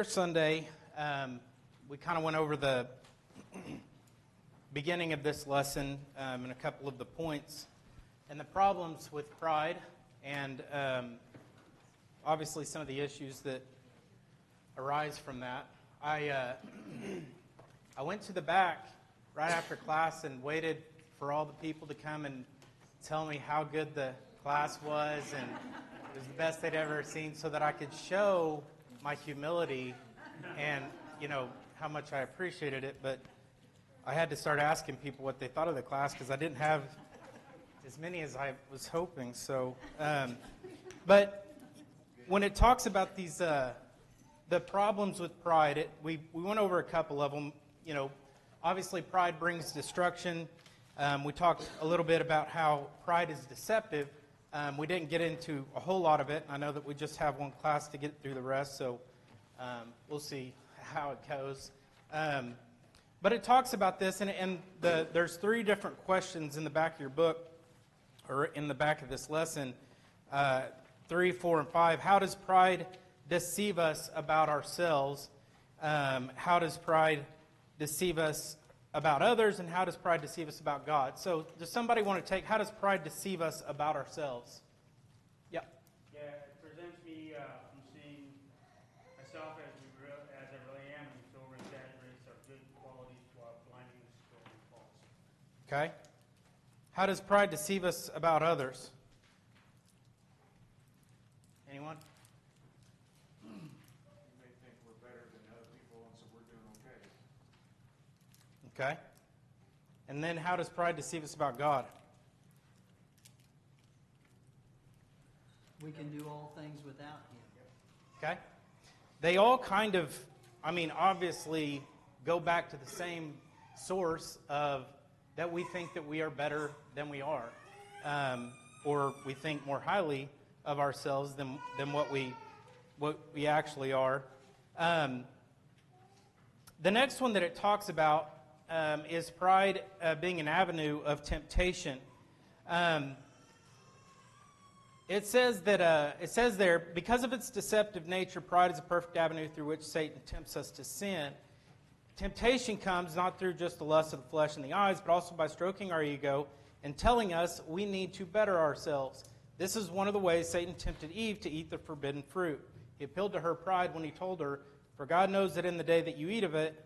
Sunday, we kind of went over the beginning of this lesson and a couple of the points and the problems with pride and obviously some of the issues that arise from that. I went to the back right after class and waited for all the people to come and tell me how good the class was and it was the best they'd ever seen so that I could show my humility and, how much I appreciated it. But I had to start asking people what they thought of the class because I didn't have as many as I was hoping. So, but when it talks about these, the problems with pride, we went over a couple of them. Obviously pride brings destruction. We talked a little bit about how pride is deceptive. We didn't get into a whole lot of it. I know that we just have one class to get through the rest, so we'll see how it goes. But it talks about this, and there's three different questions in the back of your book, or in the back of this lesson, 3, 4, and 5. How does pride deceive us about ourselves? How does pride deceive us about others, and how does pride deceive us about God? So does somebody want to take, how does pride deceive us about ourselves? Yeah. Yeah, it presents me from seeing myself as I really am, and so over-exaggerates our good qualities while blinding us to our faults. Okay. How does pride deceive us about others? Anyone? We may think we're better than other people, and so we're doing okay. Okay. And then how does pride deceive us about God? We can do all things without Him. Okay. They all kind of, obviously go back to the same source of that we think that we are better than we are. Or we think more highly of ourselves than what we actually are. The next one that it talks about is pride being an avenue of temptation. It says there, because of its deceptive nature, pride is a perfect avenue through which Satan tempts us to sin. Temptation comes not through just the lust of the flesh and the eyes, but also by stroking our ego and telling us we need to better ourselves. This is one of the ways Satan tempted Eve to eat the forbidden fruit. He appealed to her pride when he told her, "For God knows that in the day that you eat of it,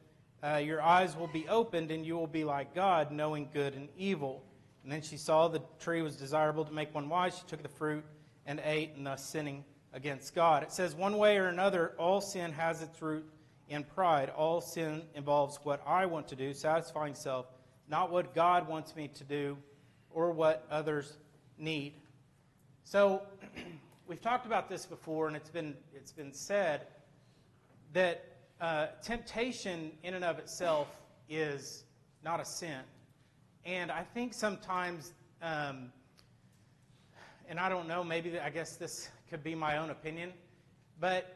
your eyes will be opened and you will be like God, knowing good and evil." And then she saw the tree was desirable to make one wise. She took the fruit and ate, and thus sinning against God. It says one way or another, all sin has its root in pride. All sin involves what I want to do, satisfying self, not what God wants me to do or what others need. So we've talked about this before, and it's been said that temptation in and of itself is not a sin. And I think sometimes, and I don't know, I guess this could be my own opinion, but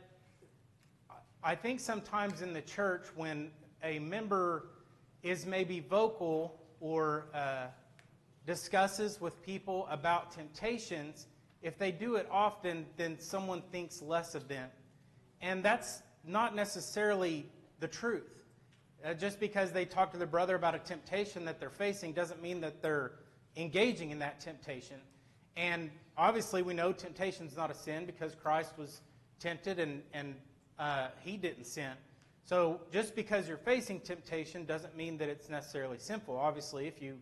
I think sometimes in the church when a member is maybe vocal or discusses with people about temptations, if they do it often, then someone thinks less of them. And that's not necessarily the truth. Just because they talk to their brother about a temptation that they're facing doesn't mean that they're engaging in that temptation. And obviously we know temptation is not a sin because Christ was tempted and He didn't sin. So just because you're facing temptation doesn't mean that it's necessarily sinful. Obviously, if you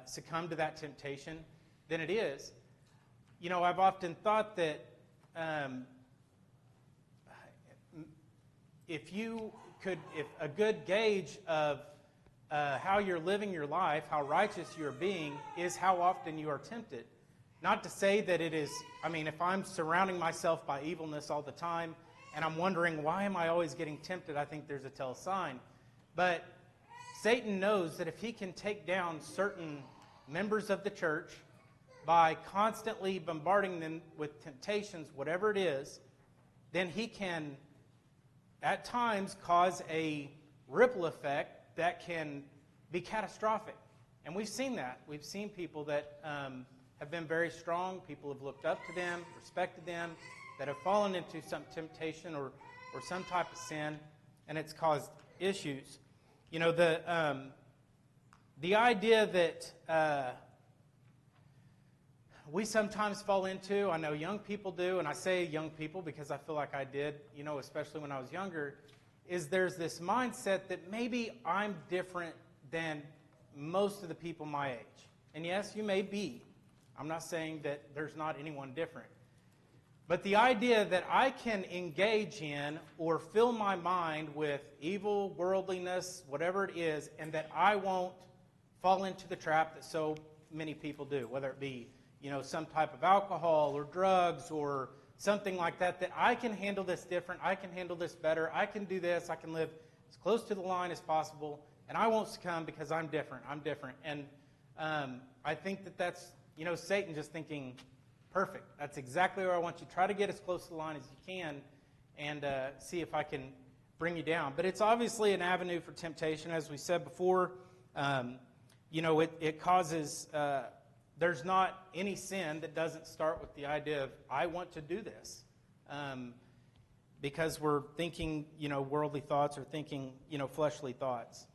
succumb to that temptation, then it is. I've often thought that if a good gauge of how you're living your life, how righteous you're being, is how often you are tempted. Not to say that it is, if I'm surrounding myself by evilness all the time, and I'm wondering, why am I always getting tempted? I think there's a tell sign. But Satan knows that if he can take down certain members of the church by constantly bombarding them with temptations, whatever it is, then he can at times cause a ripple effect that can be catastrophic. And we've seen that. We've seen people that have been very strong. People have looked up to them, respected them, that have fallen into some temptation or some type of sin, and it's caused issues. You know, the idea that we sometimes fall into, I know young people do, and I say young people because I feel like I did, you know, especially when I was younger, is there's this mindset that maybe I'm different than most of the people my age. And yes, you may be. I'm not saying that there's not anyone different. But the idea that I can engage in or fill my mind with evil, worldliness, whatever it is, and that I won't fall into the trap that so many people do, whether it be, you know, some type of alcohol or drugs or something like that, that I can handle this different, I can handle this better, I can do this, I can live as close to the line as possible, and I won't succumb because I'm different. And I think that that's, you know, Satan just thinking, perfect. That's exactly where I want you. Try to get as close to the line as you can and see if I can bring you down. But it's obviously an avenue for temptation, as we said before. You know, it causes, there's not any sin that doesn't start with the idea of, I want to do this. Because we're thinking, you know, worldly thoughts or thinking, you know, fleshly thoughts.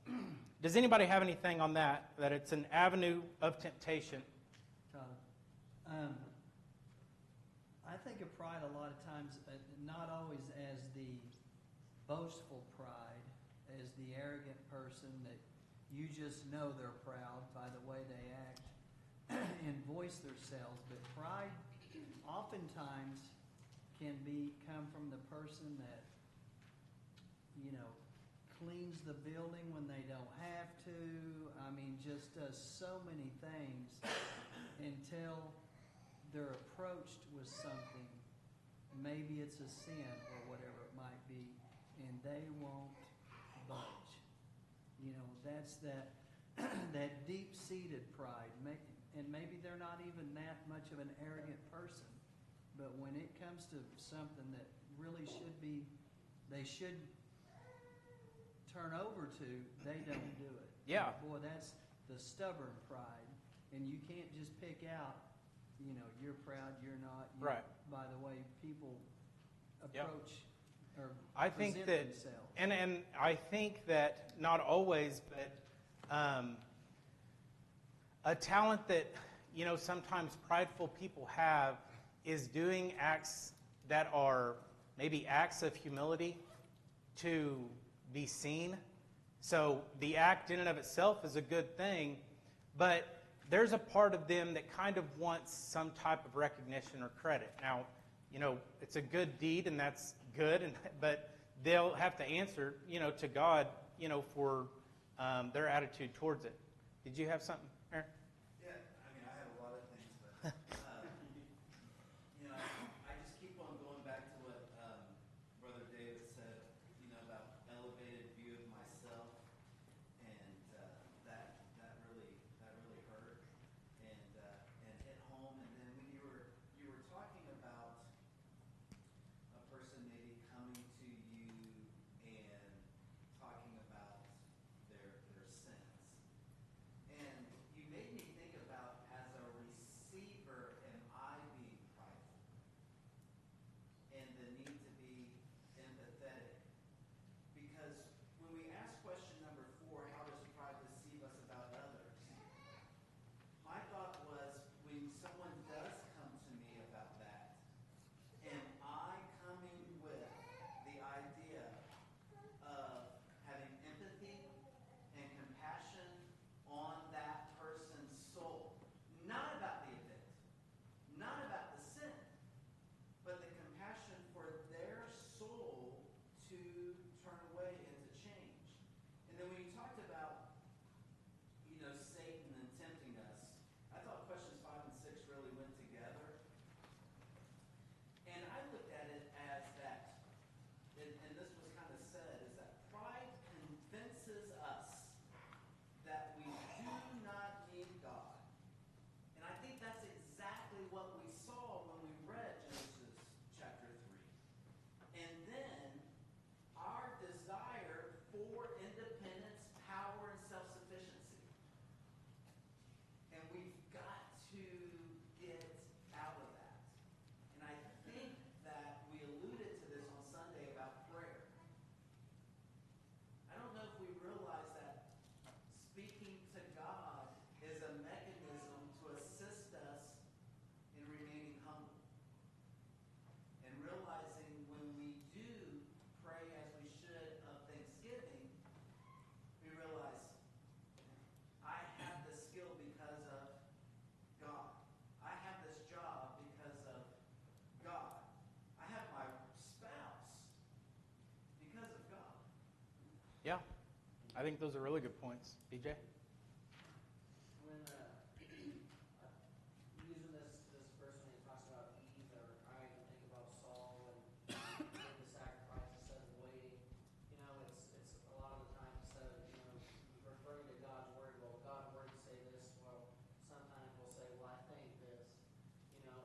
Does anybody have anything on that it's an avenue of temptation? Todd, I think of pride a lot of times, not always as the boastful pride, as the arrogant person that you just know they're proud by the way they act and voice themselves. But pride oftentimes can come from the person that, you know, cleans the building when they don't have to. I mean, just does so many things until they're approached with something. Maybe it's a sin or whatever it might be, and they won't budge. You know, that's that that deep-seated pride. And maybe they're not even that much of an arrogant person, but when it comes to something that really they should turn over to, they don't do it. Yeah. Boy, that's the stubborn pride, and you can't just pick out, you know, you're proud, you're not. Right. By the way people approach or I think present that, themselves. and I think that not always, but a talent that, you know, sometimes prideful people have is doing acts that are maybe acts of humility to be seen. So the act in and of itself is a good thing, but there's a part of them that kind of wants some type of recognition or credit. Now, you know, it's a good deed and that's good, but they'll have to answer, you know, to God, you know, for their attitude towards it. Did you have something, Aaron? Yeah, I mean, I have a lot of things, but you know, I just keep on going back to what Brother David said, you know, about elevated view of myself, and that really hurt and hit home. And then when you were talking about a person maybe coming to you and talking about their sins, and you made me Yeah, I think those are really good points. BJ? When using this verse when he talks about Eve, or I even think about Saul and doing the sacrifice instead of waiting. You know, it's a lot of the time instead of referring to God's word. Well, God's word say this. Well, sometimes we'll say, well, I think this.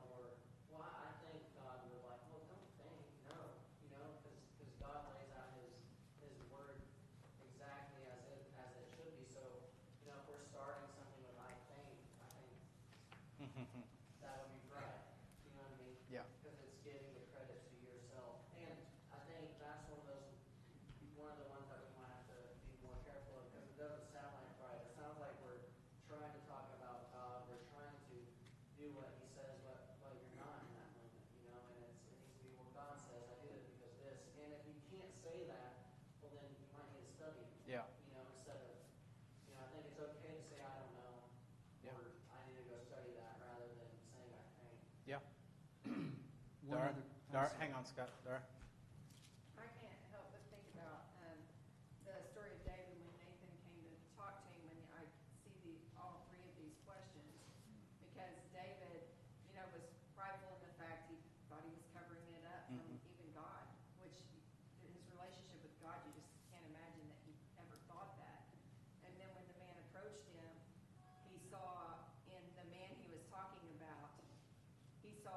Or well, I think God would like. Well, don't think. No. Because God lays out His word exactly as it should be. So if we're starting something with I think that would be right. You know what I mean? Yeah. Because it's giving the credit to yourself. And I think that's one of the ones that we might have to be more careful of, because it doesn't sound like pride. It sounds like we're trying to talk about God. We're trying to do what He says, but you're not in that moment. And it needs to be what God says. I did it because this. And if you can't say that, well, then you might need to study. Yeah. Instead of, I think it's okay to say I don't know, Yeah. or I need to go study that, rather than saying I think. Yeah. One Dara? other, Dara, hang on, Scott. Dara? I can't help but think about the story of David when Nathan came to talk to him, and I see all three of these questions, because David, was prideful in the fact he thought he was covering it up from even God, which his relationship with God, you just can't imagine that he ever thought that. And then when the man approached him, he saw in the man he was talking about, he was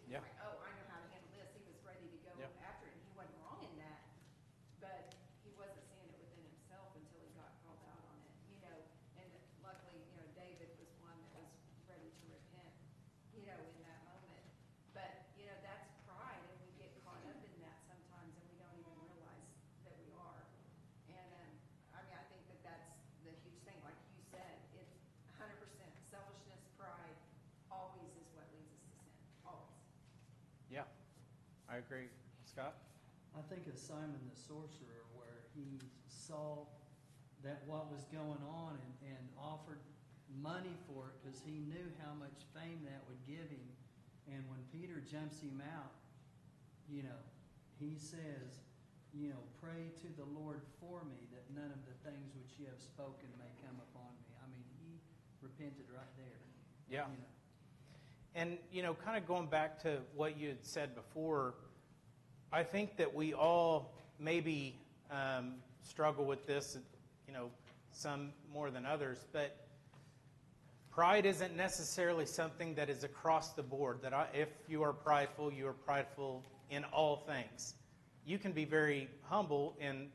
Yeah. like, oh, I know how to handle this. He was ready to go Yeah. after it, and he wasn't wrong in that, but he wasn't seeing it within himself until he got called out on it, and luckily, David was one that was ready to repent, in that moment. But, that's pride, and we get caught up in that sometimes, and we don't even realize that we are. And, I think that that's the huge thing. Like you said, it's 100% selfishness, pride, always is what leads us to sin. Always. Yeah, I agree. Scott? I think of Simon the sorcerer, where he saw that what was going on and offered money for it because he knew how much fame that would give him. And when Peter jumps him out, he says, pray to the Lord for me, that none of the things which you have spoken may come upon me. I mean, he repented right there. Yeah. And, kind of going back to what you had said before, I think that we all maybe struggle with this, some more than others, but pride isn't necessarily something that is across the board, that if you are prideful in all things. You can be very humble in,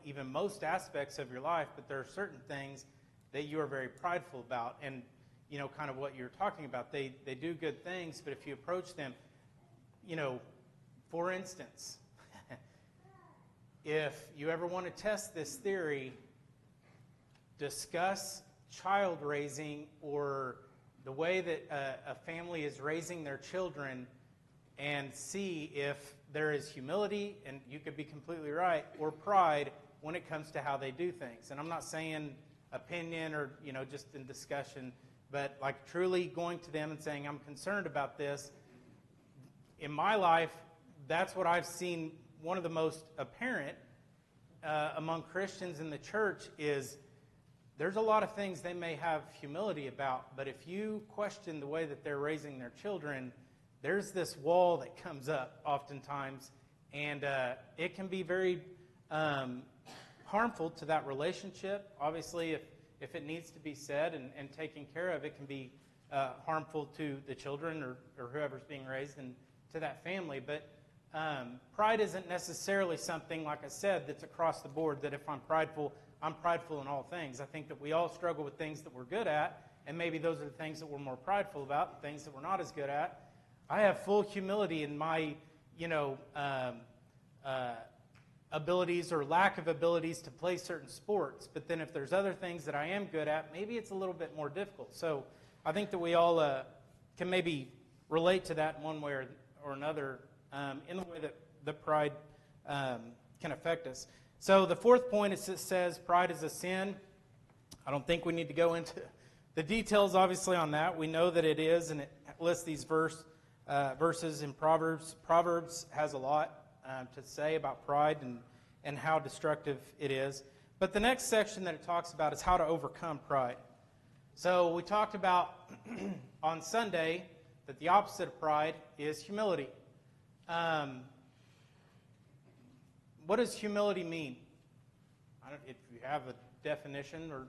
even most aspects of your life, but there are certain things that you are very prideful about. And, kind of what you're talking about, they do good things, but if you approach them, for instance, if you ever want to test this theory, discuss child raising or the way that a family is raising their children, and see if there is humility, and you could be completely right, or pride when it comes to how they do things. And I'm not saying opinion or, just in discussion, but like truly going to them and saying, I'm concerned about this. In my life, that's what I've seen. One of the most apparent among Christians in the church is there's a lot of things they may have humility about, but if you question the way that they're raising their children, there's this wall that comes up oftentimes, and it can be very harmful to that relationship. Obviously, if it needs to be said and taken care of, it can be harmful to the children or whoever's being raised and to that family. But pride isn't necessarily something, like I said, that's across the board, that if I'm prideful in all things. I think that we all struggle with things that we're good at, and maybe those are the things that we're more prideful about, things that we're not as good at. I have full humility in my, abilities or lack of abilities to play certain sports. But then if there's other things that I am good at, maybe it's a little bit more difficult. So I think that we all can maybe relate to that in one way or another in the way that the pride can affect us. So the fourth point is, it says pride is a sin. I don't think we need to go into the details, obviously, on that. We know that it is, and it lists these verses in Proverbs. Proverbs has a lot to say about pride, and how destructive it is. But the next section that it talks about is how to overcome pride. So we talked about on Sunday that the opposite of pride is humility. What does humility mean? If you have a definition, or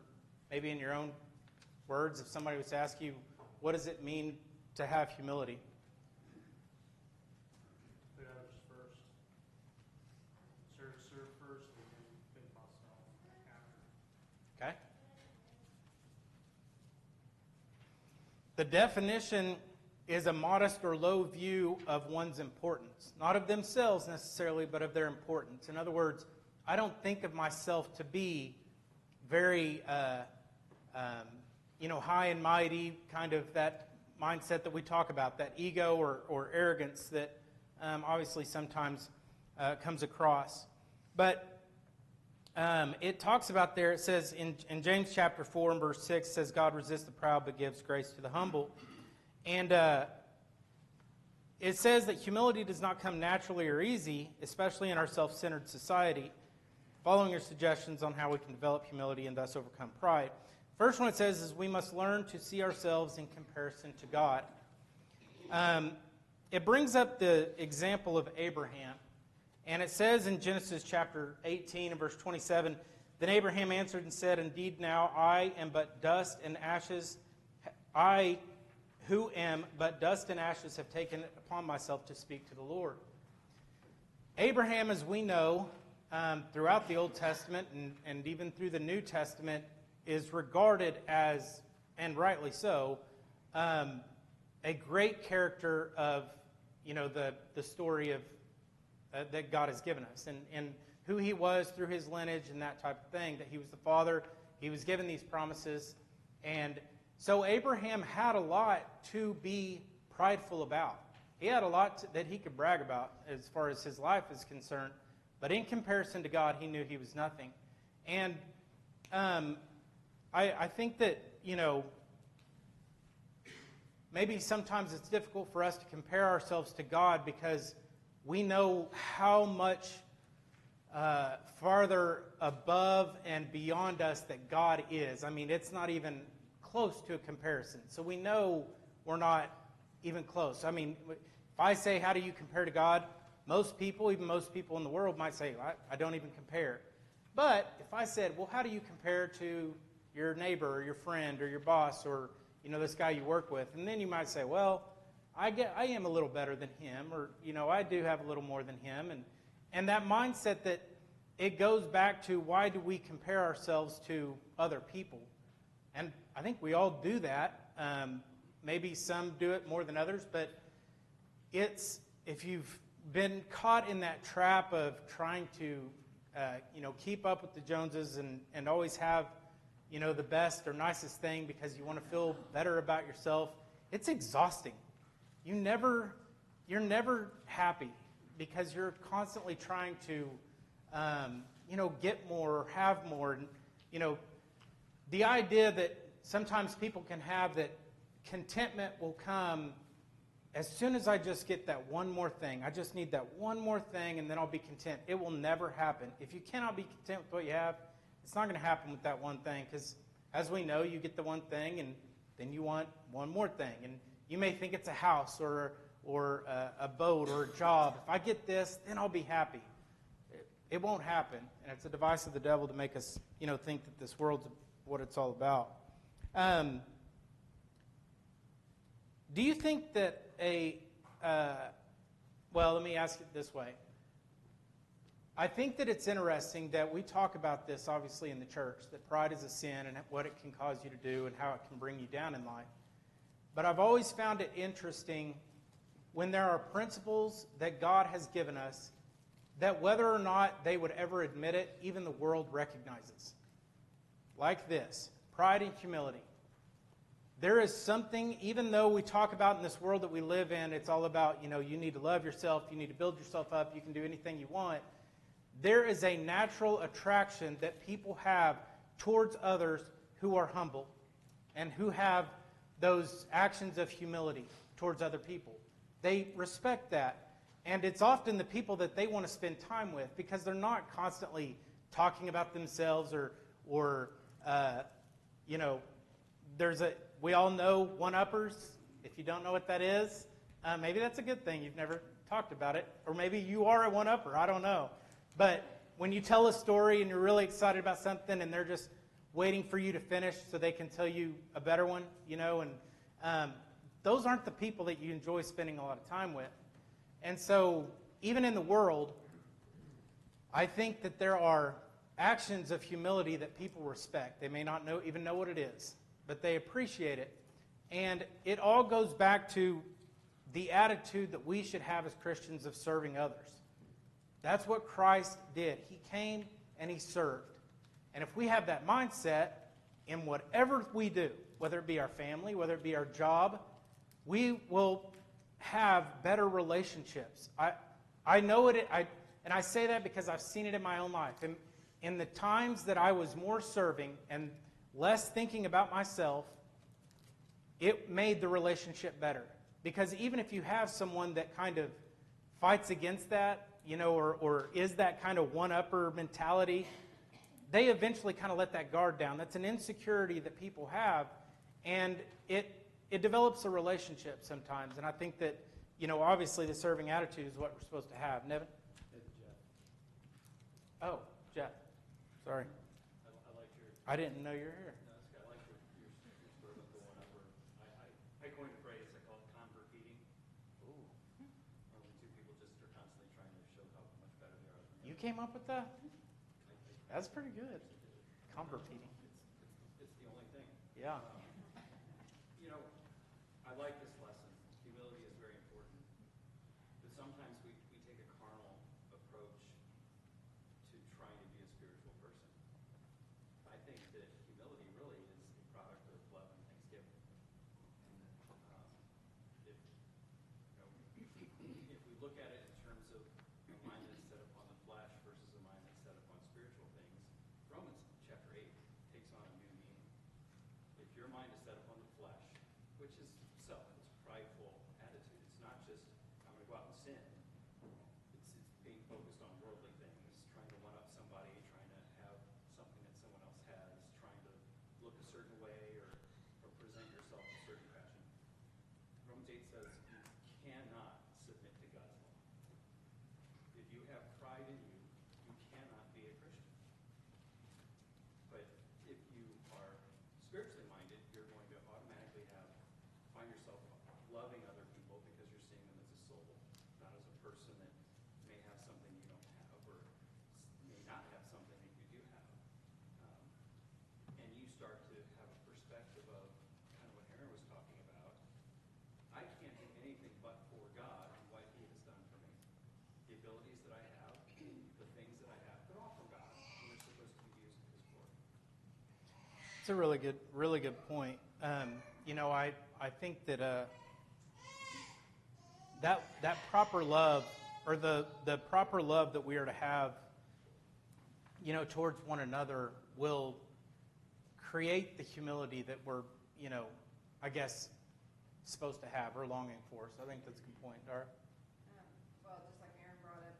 maybe in your own words, if somebody was to ask you, what does it mean to have humility? Put others first. Serve first, and then think myself after. Okay. The definition is a modest or low view of one's importance. Not of themselves necessarily, but of their importance. In other words, I don't think of myself to be very, high and mighty, kind of that mindset that we talk about, that ego or arrogance that obviously sometimes comes across. But it talks about there, it says in James chapter 4 and verse 6, says, God resists the proud but gives grace to the humble. And it says that humility does not come naturally or easy, especially in our self-centered society. Following your suggestions on how we can develop humility and thus overcome pride. First one it says is we must learn to see ourselves in comparison to God. It brings up the example of Abraham. And it says in Genesis chapter 18 and verse 27, then Abraham answered and said, indeed now I am but dust and ashes. I who am but dust and ashes have taken it upon myself to speak to the Lord. Abraham, as we know, throughout the Old Testament and even through the New Testament, is regarded as, and rightly so, a great character of, the story of that God has given us, and who he was through his lineage and that type of thing, that he was the father, he was given these promises, and so Abraham had a lot to be prideful about. He had a lot that he could brag about as far as his life is concerned, but in comparison to God, he knew he was nothing. And I think that, maybe sometimes it's difficult for us to compare ourselves to God because we know how much farther above and beyond us that God is. I mean, it's not even close to a comparison. So we know we're not even close. I mean, if I say, how do you compare to God? Most people, even most people in the world, might say, I don't even compare. But if I said, well, how do you compare to your neighbor or your friend or your boss or, this guy you work with? And then you might say, well, I am a little better than him, or, I do have a little more than him. And that mindset that it goes back to, why do we compare ourselves to other people? And I think we all do that. Maybe some do it more than others, but it's, if you've been caught in that trap of trying to, keep up with the Joneses and always have, the best or nicest thing because you want to feel better about yourself, it's exhausting. You're never happy because you're constantly trying to, get more or have more. And, the idea that sometimes people can have that contentment will come as soon as I just get that one more thing. I just need that one more thing and then I'll be content. It will never happen. If you cannot be content with what you have, it's not going to happen with that one thing because, as we know, you get the one thing and then you want one more thing. And you may think it's a house or a boat or a job. If I get this, then I'll be happy. It won't happen. And it's a device of the devil to make us, think that this world's what it's all about. Do you think that let me ask it this way. I think that it's interesting that we talk about this, obviously, in the church, that pride is a sin and what it can cause you to do and how it can bring you down in life. But I've always found it interesting when there are principles that God has given us that whether or not they would ever admit it, even the world recognizes. Like this, pride and humility. There is something, even though we talk about in this world that we live in, it's all about, you need to love yourself, you need to build yourself up, you can do anything you want. There is a natural attraction that people have towards others who are humble and who have those actions of humility towards other people. They respect that. And it's often the people that they want to spend time with because they're not constantly talking about themselves or we all know one-uppers. If you don't know what that is, maybe that's a good thing. You've never talked about it. Or maybe you are a one-upper. I don't know. But when you tell a story and you're really excited about something and they're just waiting for you to finish so they can tell you a better one, and those aren't the people that you enjoy spending a lot of time with. And so even in the world, I think that there are actions of humility that people respect. They may not even know what it is, but they appreciate it. And it all goes back to the attitude that we should have as Christians of serving others. That's what Christ did. He came and he served. And if we have that mindset in whatever we do, whether it be our family, whether it be our job, we will have better relationships. I know it, and I say that because I've seen it in my own life. In the times that I was more serving and less thinking about myself, it made the relationship better. Because even if you have someone that kind of fights against that, or is that kind of one-upper mentality, they eventually kind of let that guard down. That's an insecurity that people have, and it develops a relationship sometimes. And I think that, obviously the serving attitude is what we're supposed to have. Nevin? Oh, Jeff. Sorry. I like your. I didn't know you were here. No, it's good. I like your sort of going over. I coined a phrase. I call it convert feeding. Ooh. When two people just are constantly trying to show how much better they are. You came up with that? That's pretty good. Convert feeding. It's the only thing. Yeah. I like this lesson. Humility is very important. But sometimes we take a carnal approach to trying to be a spiritual person. I think that humility really is a product of love and thanksgiving. And if we look at it in terms of a mind that's set upon the flesh versus a mind that's set upon spiritual things, Romans chapter 8 takes on a new meaning. If your mind is set upon the flesh, which is self, it's a prideful attitude. It's not just, I'm going to go out and sin. It's being focused on worldly things, trying to one-up somebody, trying to have something that someone else has, trying to look a certain way or present yourself in a certain fashion. Romans 8 says you cannot submit to God's law. If you have pride in you, you cannot be a Christian. But if you are spiritually minded, you're going to automatically find yourself loving other people because you're seeing them as a soul, not as a person that may have something you don't have or may not have something that you do have. And you start to have a perspective of kind of what Aaron was talking about. I can't do anything but for God and what he has done for me. The abilities that I have, the things that I have, they're all from God. And they're supposed to be used for his glory. It's a really good point. I think that that proper love, or the proper love that we are to have, towards one another, will create the humility that we're, I guess, supposed to have or longing for. So I think that's a good point, Dara. Well, just like Aaron brought up,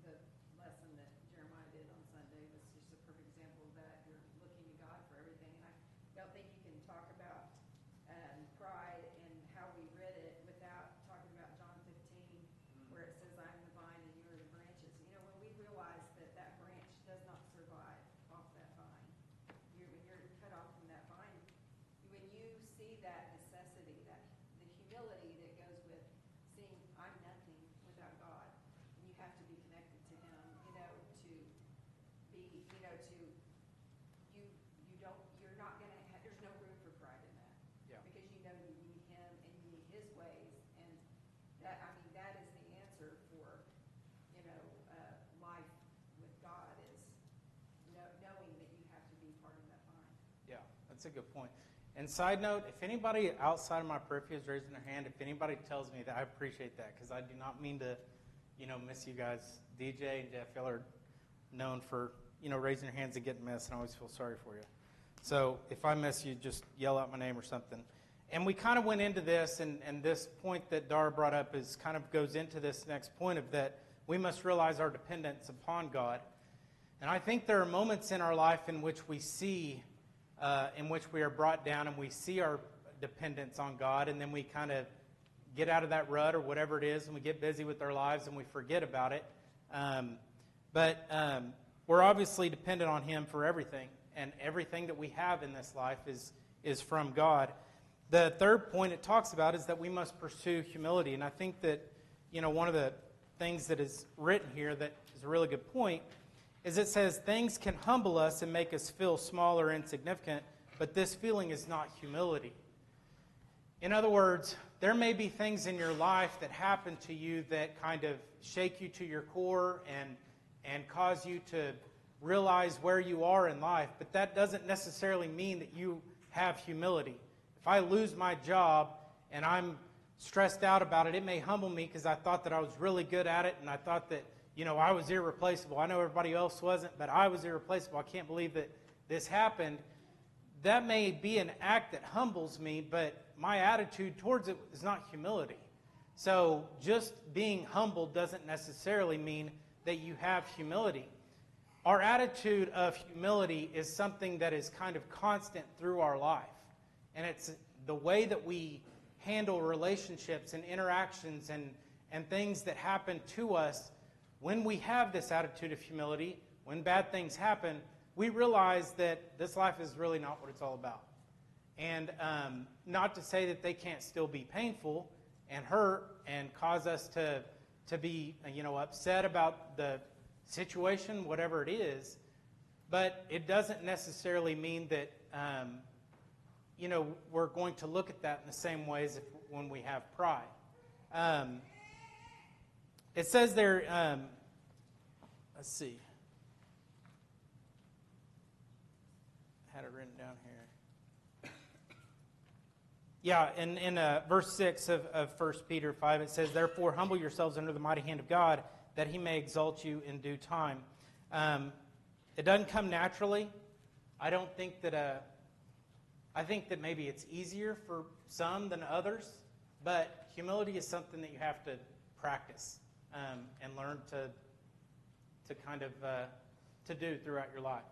the lesson that Jeremiah did on Sunday was just a perfect example of that. You're looking to God for everything. And I don't think you can talk about pride and how we read it without talking about John 15, where it says, I'm the vine and you are the branches. When we realize that that branch does not survive off that vine, when you're cut off from that vine, when you see that necessity, that the humility that goes with seeing I'm nothing without God, and you have to be connected to Him, to be, you're not going to, there's no room for pride in that. Yeah. Because you need Him and you need His ways, and that is the answer for, life with God is knowing that you have to be part of that vine. Yeah, that's a good point. And side note, if anybody outside of my periphery is raising their hand, if anybody tells me that, I appreciate that, because I do not mean to, miss you guys. DJ and Jeff, y'all are known for, raising your hands and getting missed, and I always feel sorry for you. So if I miss you, just yell out my name or something. And we kind of went into this, and this point that Dara brought up is kind of goes into this next point of that we must realize our dependence upon God. And I think there are moments in our life in which we see, in which we are brought down and we see our dependence on God, and then we kind of get out of that rut or whatever it is, and we get busy with our lives and we forget about it. But we're obviously dependent on Him for everything, and everything that we have in this life is from God. The third point it talks about is that we must pursue humility, and I think that one of the things that is written here that is a really good point is it says things can humble us and make us feel small or insignificant, but this feeling is not humility. In other words, there may be things in your life that happen to you that kind of shake you to your core and cause you to realize where you are in life, but that doesn't necessarily mean that you have humility. If I lose my job and I'm stressed out about it, it may humble me because I thought that I was really good at it, and I thought that I was irreplaceable. I know everybody else wasn't, but I was irreplaceable. I can't believe that this happened. That may be an act that humbles me, but my attitude towards it is not humility. So just being humbled doesn't necessarily mean that you have humility. Our attitude of humility is something that is kind of constant through our life. And it's the way that we handle relationships and interactions and things that happen to us. When we have this attitude of humility, when bad things happen, we realize that this life is really not what it's all about. And not to say that they can't still be painful and hurt and cause us to be upset about the situation, whatever it is, but it doesn't necessarily mean that we're going to look at that in the same ways when we have pride. It says there, let's see. I had it written down here. Yeah, in verse 6 of 1 Peter 5, it says, "Therefore humble yourselves under the mighty hand of God, that He may exalt you in due time." It doesn't come naturally. I think that maybe it's easier for some than others, but humility is something that you have to practice and learn to kind of to do throughout your life.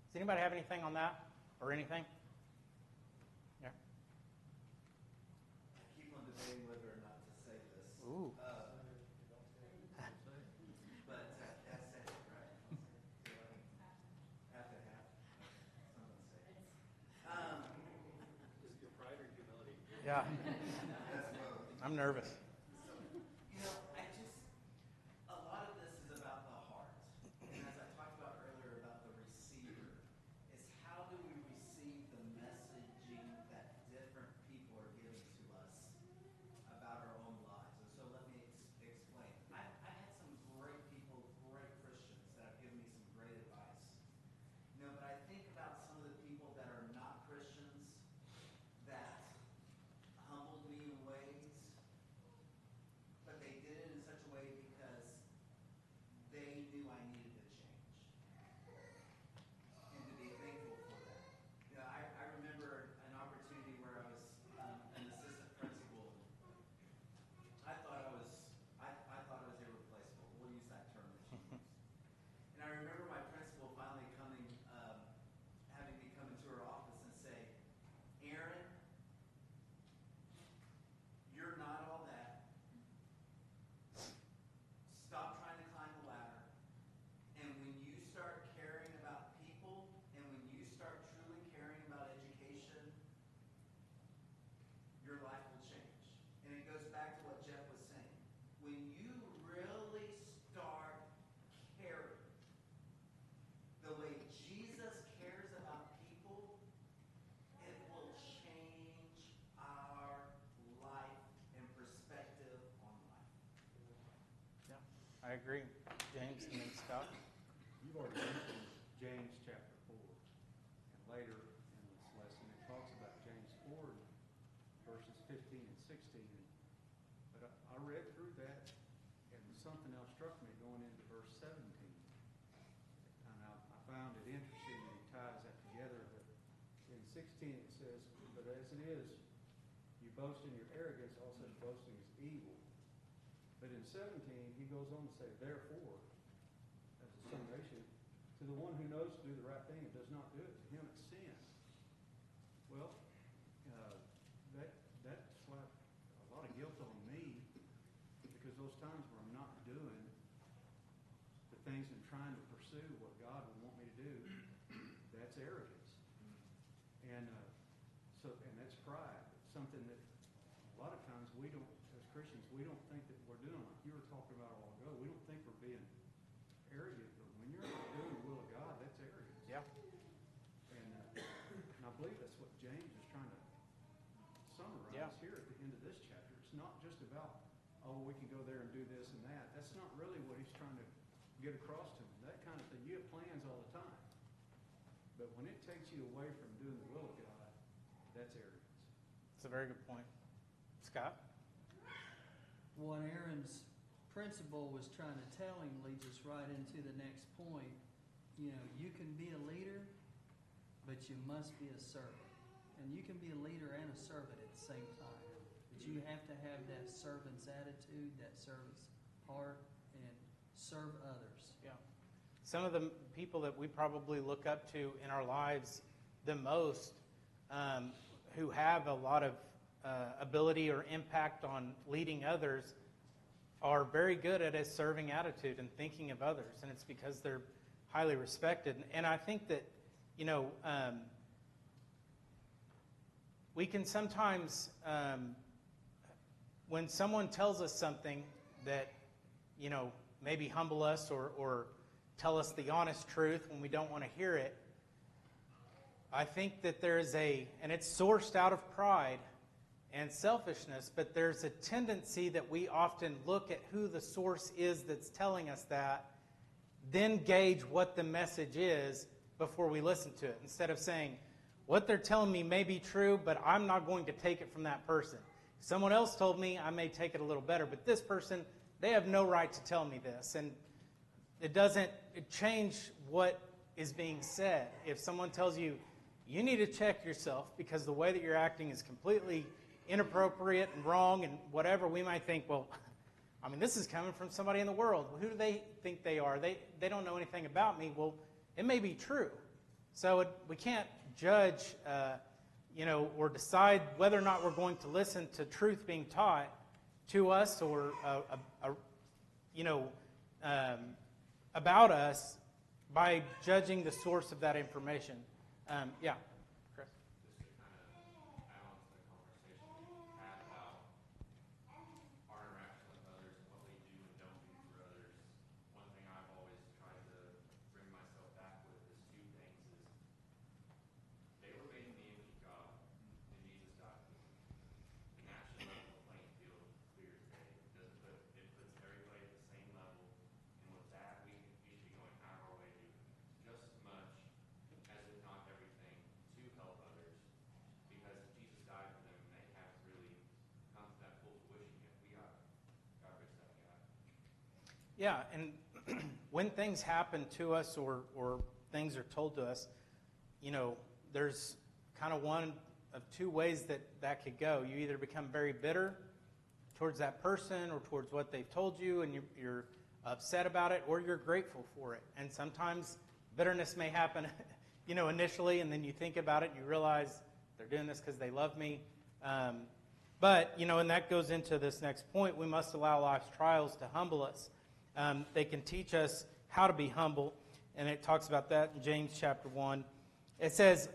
Does anybody have anything on that or anything? Yeah. I keep on debating whether or not to say this. Ooh. But that's it, right? Half and half. Someone say. Is your pride or humility? Yeah. That's both. I'm nervous. So, a lot of this is about the heart. And as I talked about earlier about the receiver, is how do we receive the messaging that different people are giving to us about our own lives? And so let me explain. I had some great people, great Christians that have given me some great advice. But I think about some of the people that are not Christians that humbled me in ways, but they did it in such a way because they knew I needed to change and to be thankful for that. I remember an opportunity where I was an assistant principal. I thought I was irreplaceable. We'll use that term that she used. And I remember my principal finally having me come into her office and say, "Aaron, you're not all that. Stop trying to climb the ladder. And when you start caring about people, and when you start truly caring about education, your life will change." And it goes back to what Jeff was saying. When you really start caring the way Jesus cares about people, it will change our life and perspective on life. Yeah, I agree. James and then Scott. You've already mentioned James chapter 4. And later in this lesson, it talks about James 4, verses 15 and 16. But I read through that, and something else struck me going into verse 17. And I found it interesting that he ties that together. But in 16 it says, "But as it is, boast in your arrogance, also boasting is evil. But in 17, he goes on to say, therefore, as a summation, to the one who knows to do the right thing and does not do it, to him it's sin. Well, that slapped a lot of guilt on me, because those times where I'm not doing the things and trying to pursue what God would want me to do, that's arrogance. And and that's pride. It's something that a lot of times we don't, as Christians, we don't think that we're doing, like you were talking about a while ago. We don't think we're being arrogant, but when you're not doing the will of God, that's arrogance. Yeah. And I believe that's what James is trying to summarize here at the end of this chapter. It's not just about, oh, we can go there and do this and that. That's not really what he's trying to get across to them. That kind of thing. You have plans all the time. But when it takes you away from doing the will of God, that's arrogance. That's a very good point. Scott? What Aaron's principle was trying to tell him leads us right into the next point. You know, you can be a leader, but you must be a servant. And you can be a leader and a servant at the same time. But you have to have that servant's attitude, that servant's heart, and serve others. Yeah. Some of the people that we probably look up to in our lives the most, who have a lot of ability or impact on leading others, are very good at a serving attitude and thinking of others. And it's because they're highly respected. And I think that, you know, we can sometimes, when someone tells us something that, you know, maybe humble us or tell us the honest truth when we don't want to hear it, I think that there's and it's sourced out of pride and selfishness, but there's a tendency that we often look at who the source is that's telling us that, then gauge what the message is before we listen to it, instead of saying, what they're telling me may be true, but I'm not going to take it from that person. Someone else told me, I may take it a little better, but this person, they have no right to tell me this. And it doesn't change what is being said. If someone tells you, you need to check yourself because the way that you're acting is completely inappropriate and wrong and whatever, we might think, well, I mean, this is coming from somebody in the world. Who do they think they are? They don't know anything about me. Well, it may be true. So we can't judge, or decide whether or not we're going to listen to truth being taught to us or, about us by judging the source of that information. Yeah, Chris. Just to kind of add on to the conversation we had about our interaction with others and what we do and don't do for others, one thing I've always tried to bring myself back with is two things. Is they were made in the image of God, and Jesus died for them. And that should level the playing field clear as day. It puts everybody at the same level, and with that we should be going out of our way to do just as much as if not everything to help others, because if Jesus died for them, they haven't really come to that full fruition yet. We got bridge that gap. Yeah, and when things happen to us or things are told to us, there's kind of one of two ways that could go. You either become very bitter towards that person or towards what they've told you, and you're upset about it, or you're grateful for it. And sometimes bitterness may happen initially, and then you think about it and you realize they're doing this because they love me. But and that goes into this next point. We must allow life's trials to humble us. They can teach us how to be humble, and it talks about that in James chapter 1. It says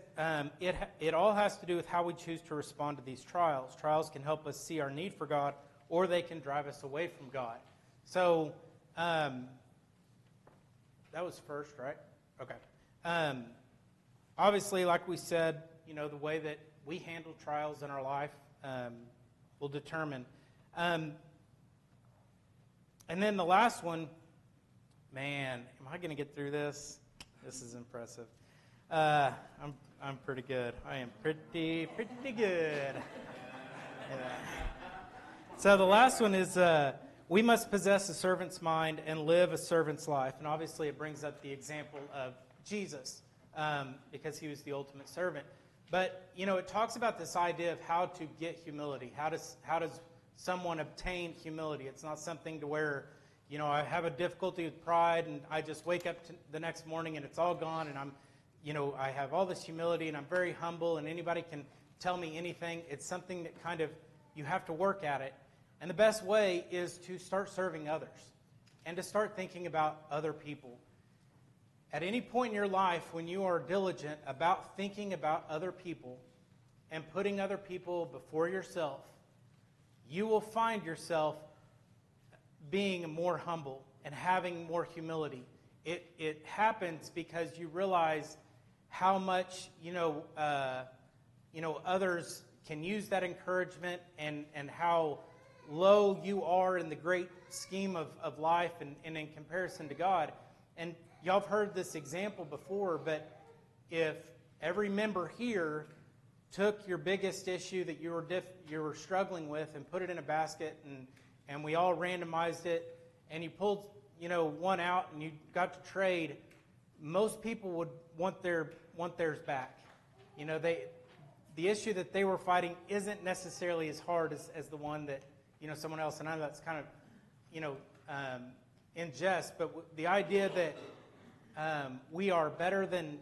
it all has to do with how we choose to respond to these trials. Trials can help us see our need for God, or they can drive us away from God. So that was first, right? Okay. Obviously, like we said, the way that we handle trials in our life will determine. And then the last one, man, am I going to get through this? This is impressive. I'm pretty good. I am pretty good. Yeah. So the last one is we must possess a servant's mind and live a servant's life. And obviously it brings up the example of Jesus because he was the ultimate servant. But, it talks about this idea of how to get humility. How does someone obtain humility? It's not something to where, I have a difficulty with pride and I just wake up the next morning and it's all gone and I have all this humility and I'm very humble and anybody can tell me anything. It's something that kind of, you have to work at it. And the best way is to start serving others and to start thinking about other people. At any point in your life when you are diligent about thinking about other people and putting other people before yourself, you will find yourself being more humble and having more humility. It happens because you realize how much others can use that encouragement and how low you are in the great scheme of life and in comparison to God. And y'all have heard this example before, but if every member here took your biggest issue that you were struggling with and put it in a basket and we all randomized it and you pulled one out and you got to trade, most people would want theirs back. The issue that they were fighting isn't necessarily as hard as the one that someone else. And I know that's kind of in jest, but the idea that we are better than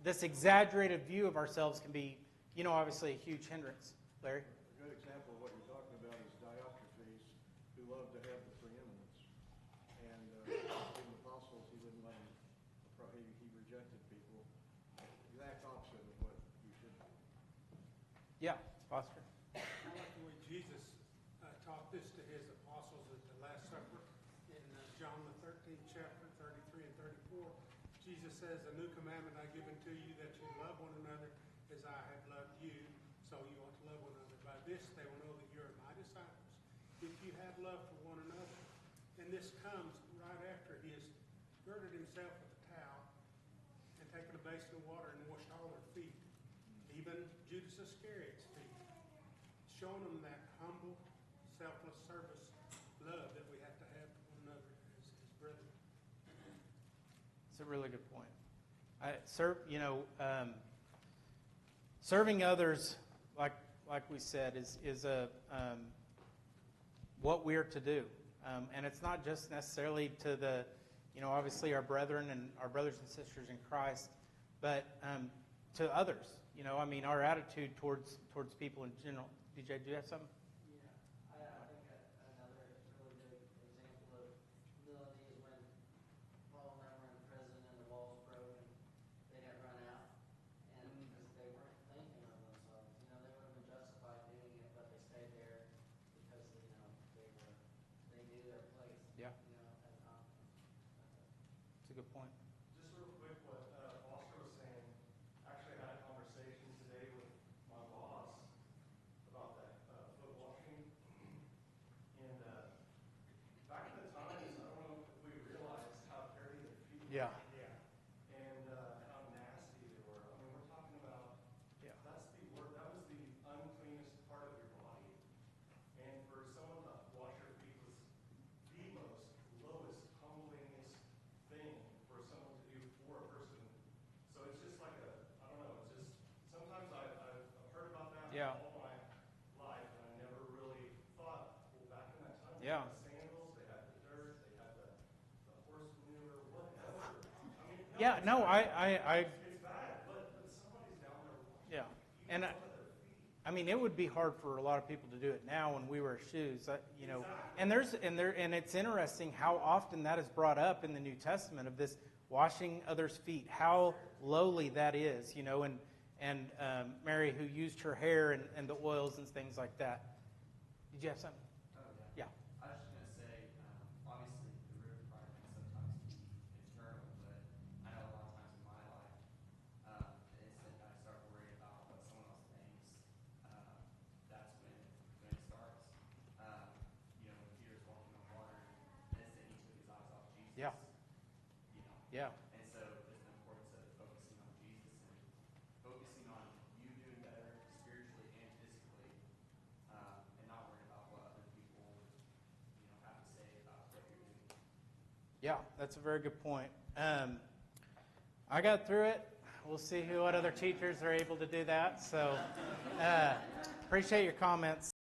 this exaggerated view of ourselves can be, obviously a huge hindrance. Larry? A good example of what you're talking about is Diotrephes, who loved to have the preeminence. And in the apostles, he wouldn't let them, he rejected people. Exact opposite of what you should do. Yeah, Foster. I like the way Jesus taught this to his apostles at the Last Supper in John the 13th chapter, 33 and 34. Jesus says, "A new commandment I give unto you, that you love one another as I have loved you, so you ought to love one another. By this they will know that you are my disciples, if you have love for one another." And this comes right after he has girded himself with a towel and taken a basin of water and washed all their feet, even Judas Iscariot's feet, showing them that humble, selfless service love that we have to have for one another as brethren. It's a really good point. Serving others, like we said, is what we're to do, and it's not just necessarily to the, obviously our brethren and our brothers and sisters in Christ, but to others. Our attitude towards people in general. DJ, do you have something? Yeah, I think another really good example of humility is when Paul and them were in prison and the walls broke and they didn't run out, and because they weren't thinking of themselves, they would have been justified doing it, but they stayed there because they knew their place. Yeah. As confidence. It's a good point. Just real quick, what Foster was saying, actually I had a conversation today with my boss about that foot washing. And back in the times, I don't know if we realized how dirty their feet were. Yeah. And how nasty they were. We're talking about, Yeah. that was the uncleanest part of your body. And for someone to wash your feet was the most lowest, humblingest thing for someone to do for a person. So it's just like I don't know, it's just, sometimes I've heard about that Yeah. all my life, and I never really thought, well, back in that time, Yeah. they had the sandals, they had the dirt, they had the horse manure, whatever. Yeah, no, I It's bad, but somebody's down there washing. yeah. And it would be hard for a lot of people to do it now when we wear shoes, And it's interesting how often that is brought up in the New Testament of this washing others' feet, how lowly that is, and Mary who used her hair and the oils and things like that. Did you have something? Oh, Yeah. I was just going to say, obviously the root of pride can sometimes be internal, but I know a lot of times in my life, the instant I start worrying about what someone else thinks, that's when it starts. When Peter's walking on water, the instant he took his eyes off Jesus, Yeah. Yeah. And so there's the importance of focusing on Jesus and focusing on you doing better spiritually and physically, and not worrying about what other people have to say about what you're doing. Yeah, that's a very good point. I got through it We'll see what other teachers are able to do that. So appreciate your comments.